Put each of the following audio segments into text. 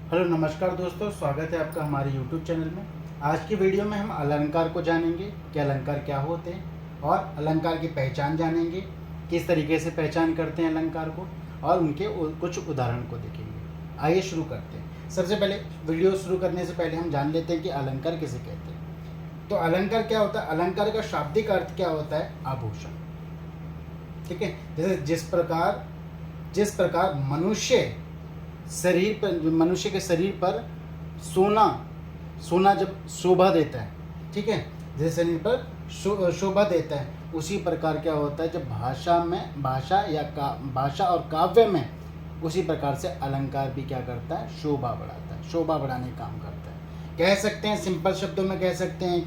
Hello नमस्कार दोस्तों, स्वागत है आपका हमारे YouTube चैनल में। आज की वीडियो में हम अलंकार को जानेंगे कि अलंकार क्या होते हैं और अलंकार की पहचान जानेंगे, किस तरीके से पहचान करते हैं अलंकार को, और उनके कुछ उदाहरण को देखेंगे। आइए शुरू करते हैं। सबसे पहले वीडियो शुरू करने से पहले हम जान लेते हैं कि अलंकार किसे कहते हैं। तो अलंकार क्या होता है? अलंकार का शाब्दिक अर्थ क्या होता है? आभूषण। ठीक है, जैसे जिस प्रकार मनुष्य के शरीर पर सोना जब शोभा देता है, ठीक है, जैसे शरीर पर शोभा देता है, उसी प्रकार क्या होता है जब भाषा और काव्य में उसी प्रकार से अलंकार भी क्या करता है? शोभा बढ़ाता है, शोभा बढ़ाने का काम करता है। कह सकते हैं, सिंपल शब्दों में कह सकते हैं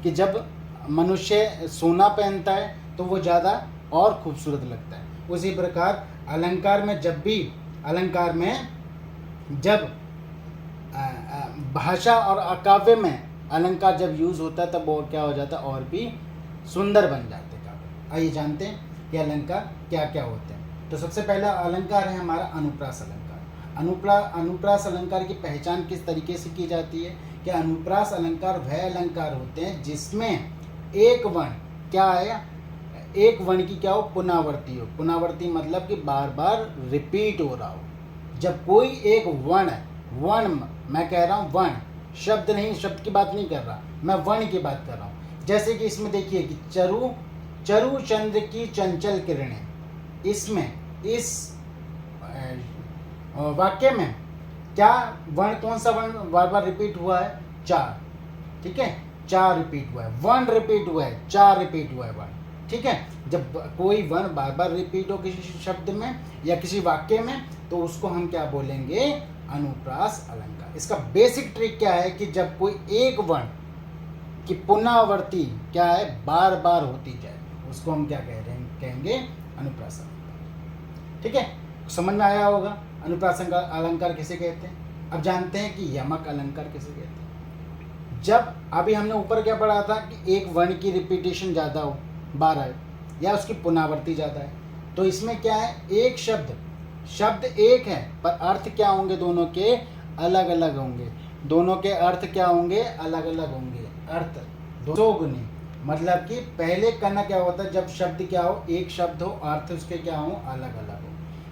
कि जब मनुष्य सोना पहनता है तो वो ज़्यादा और खूबसूरत लगता है। उसी प्रकार अलंकार में जब भाषा और काव्य में अलंकार जब यूज़ होता है तब वो क्या हो जाता है? और भी सुंदर बन जाते हैं काव्य। आइए जानते हैं कि अलंकार क्या क्या होते हैं। तो सबसे पहला अलंकार है हमारा अनुप्रास अलंकार। अनुप्रास अलंकार की पहचान किस तरीके से की जाती है कि अनुप्रास अलंकार वह अलंकार होते हैं जिसमें एक वर्ण क्या है, एक वर्ण की क्या हो? पुनरावृत्ति हो। पुनरावृत्ति मतलब कि बार बार रिपीट हो रहा हो। जब कोई एक वर्ण मैं कह रहा हूँ वर्ण, शब्द नहीं, शब्द की बात नहीं कर रहा मैं, वर्ण की बात कर रहा हूँ। जैसे कि इसमें देखिए कि चरु चंद्र की चंचल किरणें, इसमें इस वाक्य में क्या वर्ण, कौन सा वर्ण बार बार रिपीट हुआ है? चार। ठीक है, चार रिपीट हुआ है, वर्ण रिपीट हुआ है, चार रिपीट हुआ है वर्ण। ठीक है, जब कोई वर्ण बार बार रिपीट हो किसी शब्द में या किसी वाक्य में तो उसको हम क्या बोलेंगे? अनुप्रास अलंकार। इसका बेसिक ट्रिक क्या है कि जब कोई एक वर्ण की पुनरावृत्ति क्या है? बार बार होती जाए, उसको हम क्या कहेंगे? अनुप्रास अलंकार। ठीक है, समझ में आया होगा अनुप्रास अलंकार किसे कहते हैं। अब जानते हैं कि यमक अलंकार किसे कहते हैं। जब अभी हमने ऊपर क्या पढ़ा था कि एक वर्ण की रिपीटेशन ज़्यादा हो, 12 या उसकी पुनरावृत्ति ज़्यादा है, तो इसमें क्या है? एक शब्द एक है पर अर्थ क्या होंगे? दोनों के अलग अलग होंगे। दोनों के अर्थ क्या होंगे? अलग अलग होंगे। अर्थ दो गुनी, मतलब कि पहले कनक क्या होता है? जब शब्द क्या हो? एक शब्द हो, अर्थ उसके क्या हो? अलग अलग हो।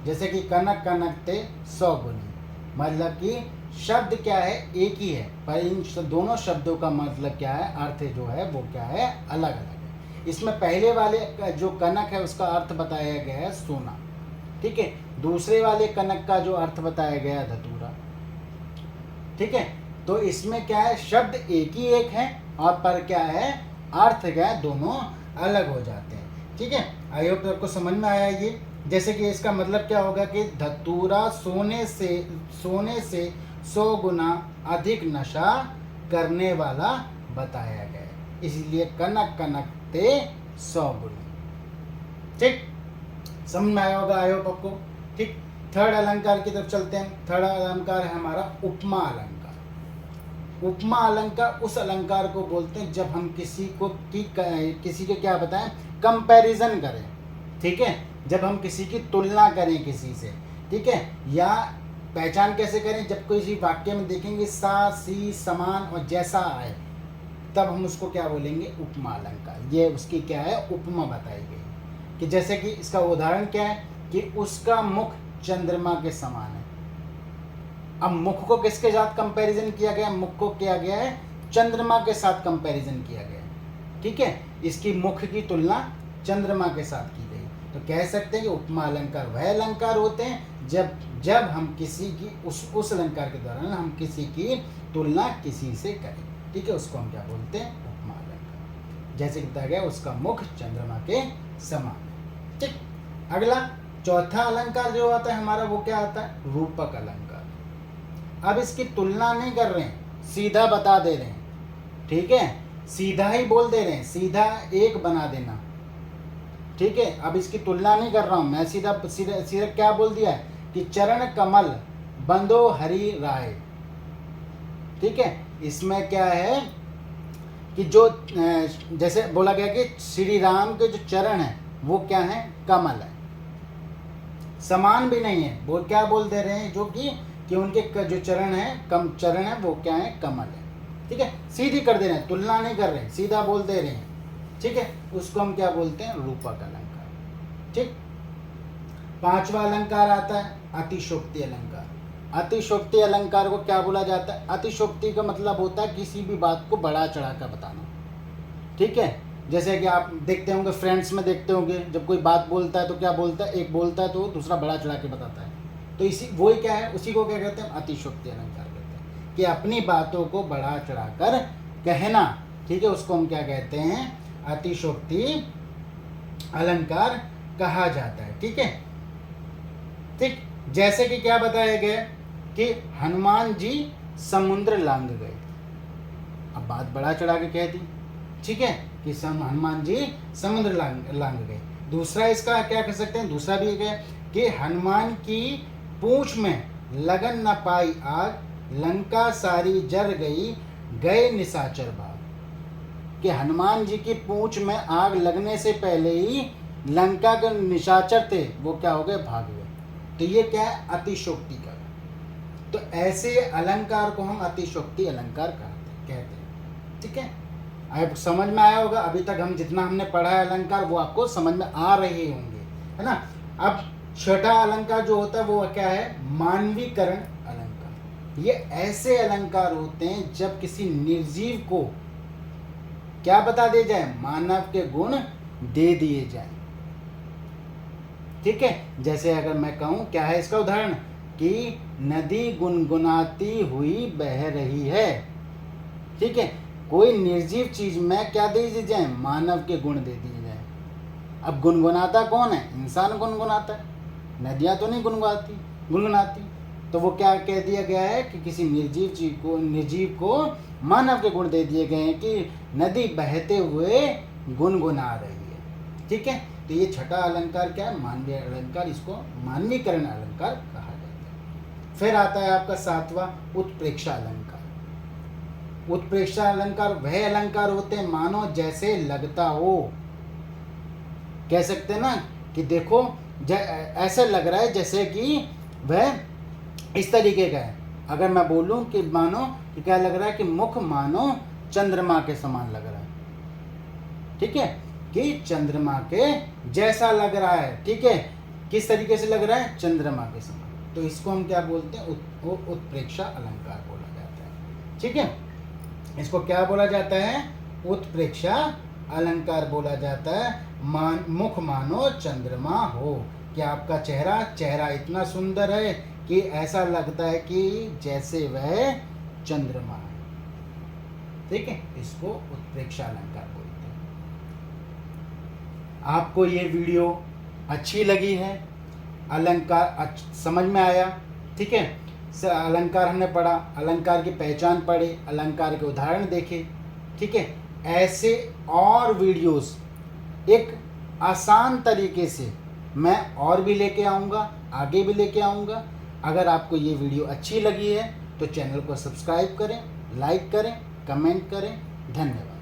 जैसे कि कनक कनकते 100 गुनी, मतलब कि शब्द क्या है? एक ही है पर इन दोनों शब्दों का मतलब क्या है? अर्थ जो है वो क्या है? अलग अलग है। इसमें पहले वाले जो कनक है उसका अर्थ बताया गया है सोना। ठीक है, दूसरे वाले कनक का जो अर्थ बताया गया है धतूरा। ठीक है, तो इसमें क्या है? शब्द एक ही एक है और पर क्या है? अर्थ क्या है? दोनों अलग हो जाते हैं। ठीक है, आई होप आपको समझ में आया ये। जैसे कि इसका मतलब क्या होगा कि धतूरा सोने से 100 गुना अधिक नशा करने वाला बताया गया है, इसलिए कनक कनकते 100 गुनी। ठीक, समझ में आया होगा आई होप आपको। ठीक, थर्ड अलंकार की तरफ चलते हैं। थर्ड अलंकार है हमारा उपमा अलंकार। उपमा अलंकार उस अलंकार को बोलते हैं जब हम किसी के क्या बताएं? कंपैरिजन करें। ठीक है, जब हम किसी की तुलना करें किसी से। ठीक है, या पहचान कैसे करें? जब किसी वाक्य में देखेंगे सा सी समान और जैसा आए तब हम उसको क्या बोलेंगे? उपमा अलंकार। ये उसकी क्या है? उपमा बताई गई कि जैसे कि इसका उदाहरण क्या है कि उसका मुख चंद्रमा के समान है। अब मुख को किसके साथ कंपैरिजन किया गया? मुख को किया गया है चंद्रमा के साथ कंपैरिजन किया गया है। ठीक है, इसकी मुख की तुलना चंद्रमा के साथ की गई। तो कह सकते हैं कि उपमा अलंकार वह अलंकार होते हैं जब हम किसी की उस अलंकार के दौरान हम किसी की तुलना किसी से करें। ठीक है, उसको हम क्या बोलते हैं? उपमा अलंकार। जैसे बताया गया उसका मुख चंद्रमा के समान। ठीक, अगला चौथा अलंकार जो आता है हमारा वो क्या आता है? रूपक अलंकार। अब इसकी तुलना नहीं कर रहे हैं, सीधा बता दे रहे हैं। ठीक है, सीधा ही बोल दे रहे हैं, सीधा एक बना देना। ठीक है, अब इसकी तुलना नहीं कर रहा हूं मैं, सीधा क्या बोल दिया है कि चरण कमल बंदो हरि राय। ठीक है, इसमें क्या है कि जो जैसे बोला गया कि श्री राम के जो चरण है वो क्या है? कमल है। समान भी नहीं है, वो क्या बोल दे रहे हैं? जो कि कि उनके जो चरण है, कम चरण है, वो क्या है, कमल है। ठीक है, सीधी कर दे रहे हैं, तुलना नहीं कर रहे हैं, सीधा बोल दे रहे हैं। ठीक है, उसको हम क्या बोलते हैं, रूपक अलंकार। ठीक, पांचवा अलंकार आता है अतिशोक्ति अलंकार। अतिशोक्ति अलंकार को क्या बोला जाता है, अतिशोक्ति का मतलब होता है किसी भी बात को बढ़ा चढ़ा कर बताना। ठीक है, जैसे कि आप देखते होंगे, फ्रेंड्स में देखते होंगे, जब कोई बात बोलता है तो क्या बोलता है, एक बोलता है तो दूसरा बढ़ा चढ़ा के बताता है। तो इसी वही क्या है, उसी को क्या कहते हैं, अतिशोक्ति अलंकार कहते हैं, कि अपनी बातों को बढ़ा चढ़ा कर कहना। ठीक है, उसको हम क्या कहते हैं, अतिशोक्ति अलंकार कहा जाता है। ठीक है, ठीक, जैसे कि क्या बताया गया कि हनुमान जी समुद्र लांग गए। अब बात बढ़ा चढ़ा के कह दी। ठीक है, कि हनुमान जी समुद्र लांग गए। दूसरा इसका क्या कह सकते हैं, दूसरा भी एक है कि हनुमान की पूंछ में लगन न पाई आग, लंका सारी जर गई, गए निशाचर भाग। कि हनुमान जी की पूंछ में आग लगने से पहले ही लंका के निशाचर थे, वो क्या हो गए, भाग गए। तो ये क्या है, अतिशोक्ति का। तो ऐसे अलंकार को हम अतिशोक्ति अलंकार कहते हैं। ठीक है, अब समझ में आया होगा। अभी तक हम जितना हमने पढ़ा है अलंकार, वो आपको समझ में आ रहे होंगे, है ना। अब छठा अलंकार जो होता है वो क्या है, मानवीकरण अलंकार। ये ऐसे अलंकार होते हैं जब किसी निर्जीव को क्या बता दिए जाए, मानव के गुण दे दिए जाए। ठीक है, जैसे अगर मैं कहूं, क्या है इसका उदाहरण, कि नदी गुनगुनाती हुई बह रही है। ठीक है, कोई निर्जीव चीज में क्या दे दिए जाए, मानव के गुण दे दिए जाए। अब गुनगुनाता कौन है, इंसान गुनगुनाता है, नदियां तो नहीं गुनगुनाती। तो वो क्या कह दिया गया है कि किसी निर्जीव को मानव के गुण दे दिए गए हैं, कि नदी बहते हुए गुनगुना रही है। ठीक है, तो ये छठा अलंकार क्या है, मानवीय अलंकार, इसको मानवीकरण अलंकार कहा जाता है। फिर आता है आपका सातवां, उत्प्रेक्षा अलंकार। उत्प्रेक्षा अलंकार वह अलंकार होते हैं मानो जैसे लगता हो। कह सकते हैं ना कि देखो ऐसे लग रहा है जैसे कि वह इस तरीके का है। अगर मैं बोलूं कि मानो कि क्या लग रहा है, कि मुख मानो चंद्रमा के समान लग रहा है। ठीक है, कि चंद्रमा के जैसा लग रहा है। ठीक है, किस तरीके से लग रहा है, चंद्रमा के समान। तो इसको हम क्या बोलते हैं, उत्प्रेक्षा अलंकार बोला जाता है। ठीक है, इसको क्या बोला जाता है, उत्प्रेक्षा अलंकार बोला जाता है। मुख मानो चंद्रमा हो, कि आपका चेहरा इतना सुंदर है कि ऐसा लगता है कि जैसे वह चंद्रमा है। ठीक है, इसको उत्प्रेक्षा अलंकार बोलते हैं। आपको ये वीडियो अच्छी लगी है, अलंकार समझ में आया। ठीक है, अलंकार हमने पढ़ा, अलंकार की पहचान पढ़े, अलंकार के उदाहरण देखे। ठीक है, ऐसे और वीडियोस एक आसान तरीके से मैं और भी लेके आऊँगा, आगे भी लेके आऊँगा। अगर आपको ये वीडियो अच्छी लगी है तो चैनल को सब्सक्राइब करें, लाइक करें, कमेंट करें। धन्यवाद।